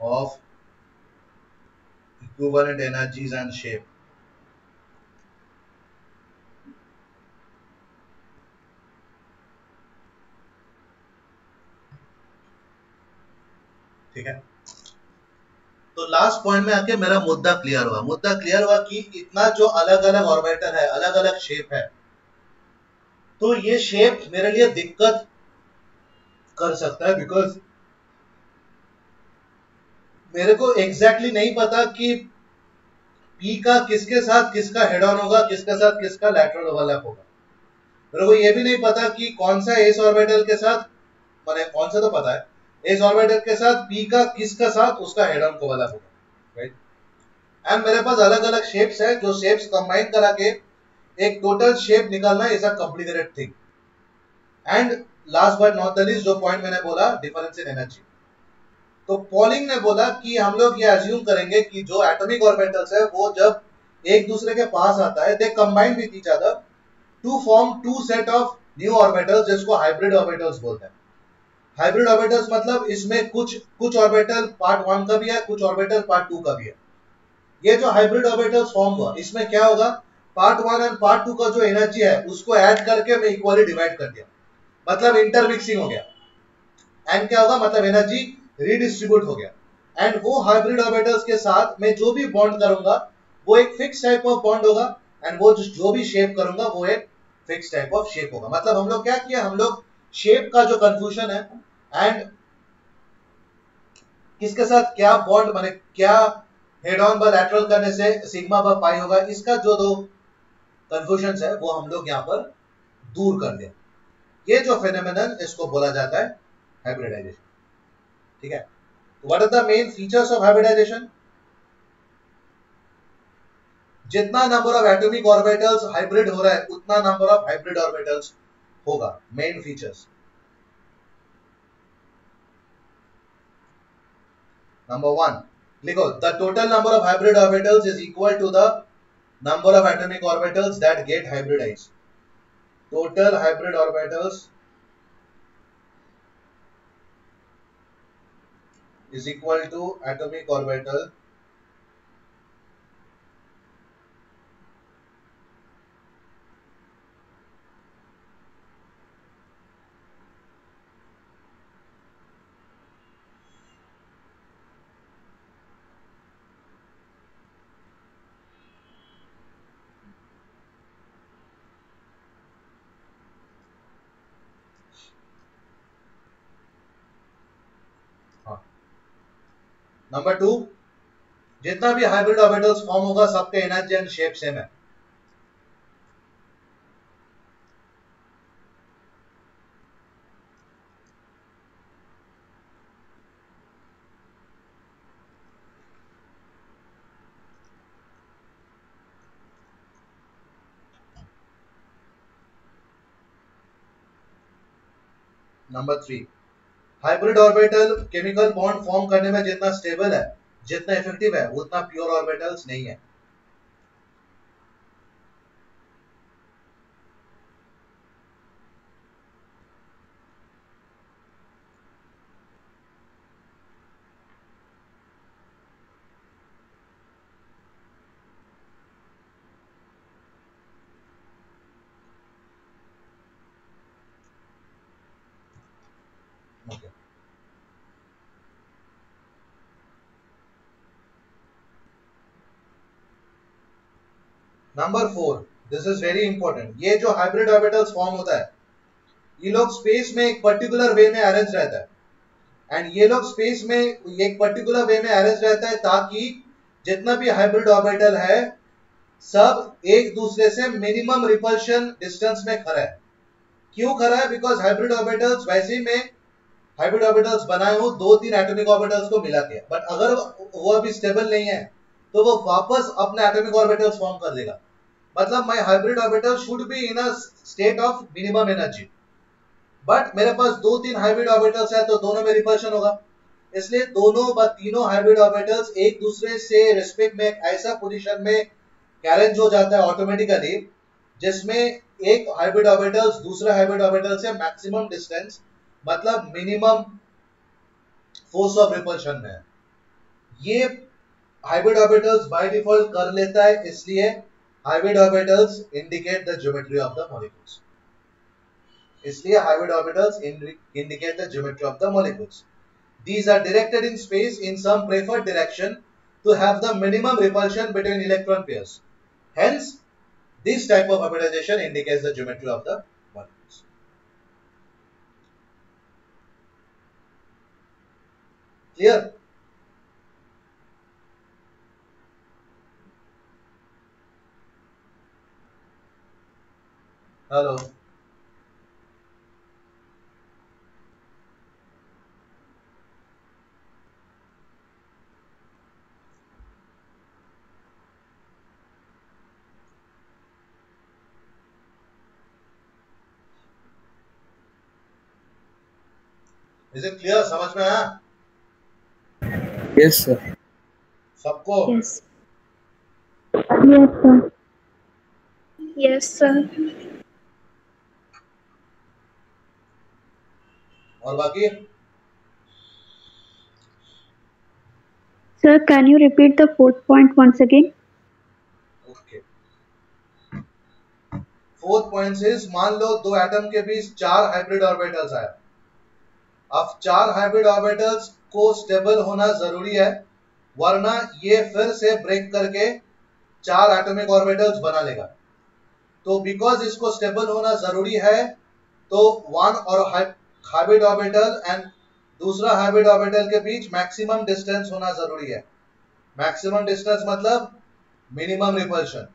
of equivalent energies and shape. ठीक है, तो last point में आके मेरा मुद्दा clear हुआ। मुद्दा clear हुआ कि इतना जो अलग अलग ऑर्बिटल है, अलग अलग शेप है, तो ये शेप मेरे लिए दिक्कत कर सकता है, बिकॉज मेरे को एग्जैक्टली नहीं पता कि पी का किसके साथ किसका हेड ऑन होगा, किसके साथ किसका लैटरल ओवरलैप होगा। मेरे को ये भी नहीं पता कि कौन सा एस ऑर्बिटल के साथ, माने कौन सा तो पता है, एस ऑर्बिटल के साथ पी का किसका साथ उसका हेड ऑन ओवरलैप होगा, राइट। एंड मेरे पास अलग अलग शेप्स है, जो शेप्स कंबाइन करा के एक टोटल शेप निकालना is a complicated thing. And last but not the least, जो पॉइंट मैंने बोला, डिफरेंस इन एनर्जी। तो पॉलिंग ने बोला कि हम लोग ये अज्यूम करेंगे कि जो एटॉमिक ऑर्बिटल्स है वो जब एक दूसरे के पास आता है, they combine with each other to form two set of new orbitals, जिसको हाइब्रिड ऑर्बिटल्स बोलते हैं। हाइब्रिड ऑर्बिटल्स मतलब इसमें कुछ ऑर्बिटल पार्ट 1 का भी है, कुछ ऑर्बिटल पार्ट 2 का भी है। ये जो हाइब्रिड ऑर्बिटल्स फॉर्म हुआ, इसमें क्या होगा, पार्ट 1 एंड पार्ट 2 का जो एनर्जी है उसको ऐड करके मैं इक्वली डिवाइड कर दिया, मतलब इंटरमिक्सिंग हो गया। एंड क्या होगा, मतलब एनर्जी रीडिस्ट्रीब्यूट हो गया। एंड वो हाइब्रिड ऑर्बिटल्स के साथ मैं जो भी बॉन्ड करूंगा वो एक फिक्स टाइप ऑफ बॉन्ड होगा, एंड वो जो भी शेप करूंगा वो एक फिक्स टाइप ऑफ शेप होगा। मतलब हम लोग क्या किया, हम लोग शेप का जो कंफ्यूजन है एंड किसके साथ क्या बॉन्ड, माने क्या हेड ऑन बाय लैटरल करने से सिग्मा बाय पाई होगा, इसका जो दो कंफ्यूजन है वो हम लोग यहाँ पर दूर कर दिया। ये जो फेनोमेनन, इसको बोला जाता है हाइब्रिडाइजेशन। ठीक है, what are the main features of hybridisation? जितना number of atomic orbitals hybrid हो रहा है, उतना नंबर ऑफ हाइब्रिड ऑर्बिटल्स होगा। मेन फीचर्स, नंबर 1 लिखो, the total number of hybrid orbitals is equal to the number of atomic orbitals that get hybridized. Total hybrid orbitals is equal to atomic orbital number 2, जितना भी hybrid orbitals form होगा सबके energy and shape same है। Number 3, hybrid orbital chemical bond form करने में जितना stable है, जितना इफेक्टिव है, उतना प्योर ऑर्बिटल्स नहीं है। Okay. Number 4, this is very important. ये जो हाइब्रिड ऑर्बिटल्स फॉर्म होता है, ये लोग स्पेस में एक पर्टिकुलर वे में अरेंज रहता है, एंड ये लोग स्पेस में एक पर्टिकुलर वे में अरेंज रहता है ताकि जितना भी हाइब्रिड ऑर्बिटल है, सब एक दूसरे से मिनिमम रिपल्शन डिस्टेंस में खड़ा है। क्यों खड़ा है? बिकॉज हाइब्रिड ऑर्बिटल्स वैसे ही में हाइब्रिड ऑर्बिटल्स बनाए हो 2-3 एटॉमिक ऑर्बिटल्स को मिला के, बट अगर वो अभी स्टेबल नहीं है तो वो वापस अपने एटॉमिक ऑर्बिटल्स फॉर्म कर देगा। मतलब my hybrid orbital should be in a state of minimum energy, but मेरे पास 2-3 हाइब्रिड ऑर्बिटल्स है तो दोनों में रिपल्शन होगा। इसलिए दोनों व तीनों हाइब्रिड ऑर्बिटल्स एक दूसरे से रिस्पेक्ट में एक ऐसा पोजीशन में कैरेंज हो जाता है ऑटोमेटिकली, जिसमें एक हाइब्रिड ऑर्बिटल्स दूसरे हाइब्रिड ऑर्बिटल से मैक्सिमम डिस्टेंस, मतलब मिनिमम फोर्स ऑफ रिपल्शन में है। ये हाइब्रिड ऑर्बिटल्स बाय डिफॉल्ट कर लेता है, इसलिए hybrid orbitals indicate the geometry of the molecules. इसलिए hybrid orbitals indicate the geometry of the molecules. These are directed in space in some preferred direction to have the minimum repulsion between electron pairs. Hence, this type of hybridization indicates the geometry of the molecules. Clear? Hello. Is it clear? समझ में आया? Yes, sir. सबको? Yes. Yes, sir. Yes, sir. और बाकी? Sir, can you repeat the fourth point once again? Okay. Fourth point is, मान लो दो atom के बीच 4 hybrid orbitals आए। अब 4 हाइब्रिड ऑर्बिटल्स को स्टेबल होना जरूरी है, वरना ये फिर से ब्रेक करके 4 एटॉमिक ऑर्बिटल्स बना लेगा। तो बिकॉज इसको स्टेबल होना जरूरी है, तो वन और हाइब्रिड ऑर्बिटल एंड दूसरा हाइब्रिड ऑर्बिटल के बीच मैक्सिमम डिस्टेंस होना जरूरी है। मैक्सिमम डिस्टेंस मतलब मिनिमम रिपल्शन।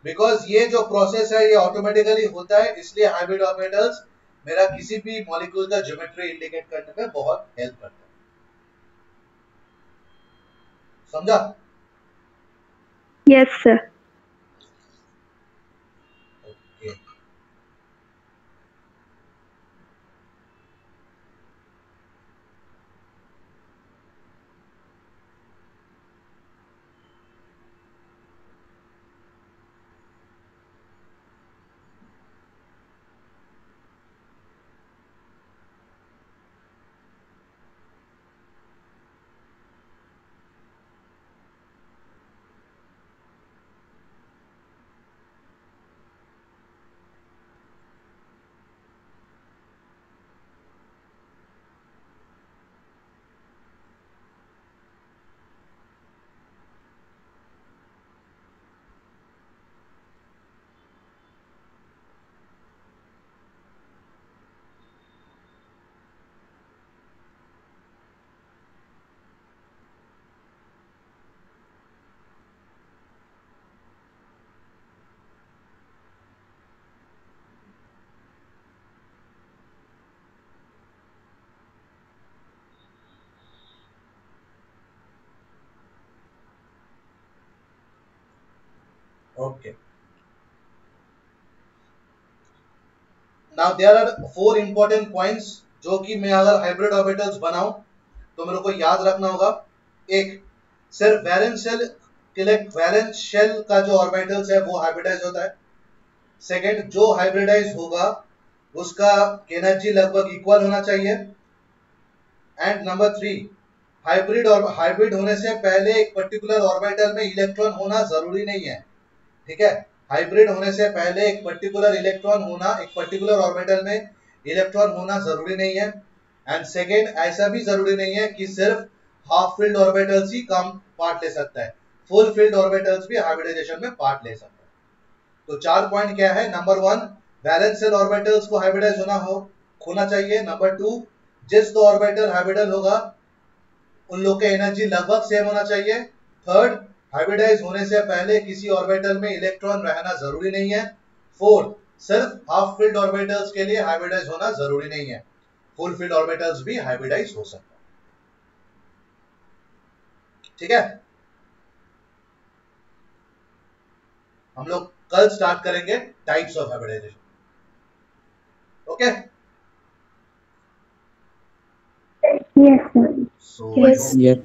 बिकॉज ये जो प्रोसेस है ये ऑटोमेटिकली होता है, इसलिए हाइब्रिड ऑर्बिटल्स मेरा किसी भी मॉलिक्यूल का ज्योमेट्री इंडिकेट करने में बहुत हेल्प करता है। समझा? Yes, sir. Okay. Okay. Now there are 4 important points जो कि मैं अगर हाइब्रिड ऑर्बिटल्स बनाऊं तो मेरे को याद रखना होगा। एक, सिर्फ वैलेंस शेल का जो ऑर्बिटल्स है वो हाइब्रिडाइज होता है। सेकंड, जो हाइब्रिडाइज होगा उसका एनर्जी लगभग इक्वल होना चाहिए। एंड नंबर 3, हाइब्रिड होने से पहले एक पर्टिकुलर ऑर्बिटल में इलेक्ट्रॉन होना जरूरी नहीं है। ठीक है, हाइब्रिड होने से पहले एक पर्टिकुलर ऑर्बिटल में इलेक्ट्रॉन होना जरूरी नहीं है। एंड सेकेंड, ऐसा भी जरूरी नहीं है कि सिर्फ हाफ फील्ड ऑर्बिटल्स ही कम पार्ट ले सकता है, फुल फील्ड ऑर्बिटल्स भी हाइब्रिडाइजेशन में पार्ट ले सकता है। तो 4 पॉइंट क्या है? नंबर 1, वैलेंस शेल ऑर्बिटल्स को हाइब्रिडाइज होना चाहिए। नंबर 2, जिस दो ऑर्बिटल हाइब्रिडल होगा उन लोग का एनर्जी लगभग सेम होना चाहिए। थर्ड, हाइब्रिडाइज होने से पहले किसी ऑर्बिटल में इलेक्ट्रॉन रहना जरूरी नहीं है। फोर्थ, सिर्फ हाफ फील्ड ऑर्बिटल्स के लिए हाइब्रिडाइज होना जरूरी नहीं है, फुल फील्ड ऑर्बिटल्स भी हाइब्रिडाइज हो सकते हैं। ठीक है, हम लोग कल स्टार्ट करेंगे types of hybridization. Okay, Yes, sir. So Yes. Yes.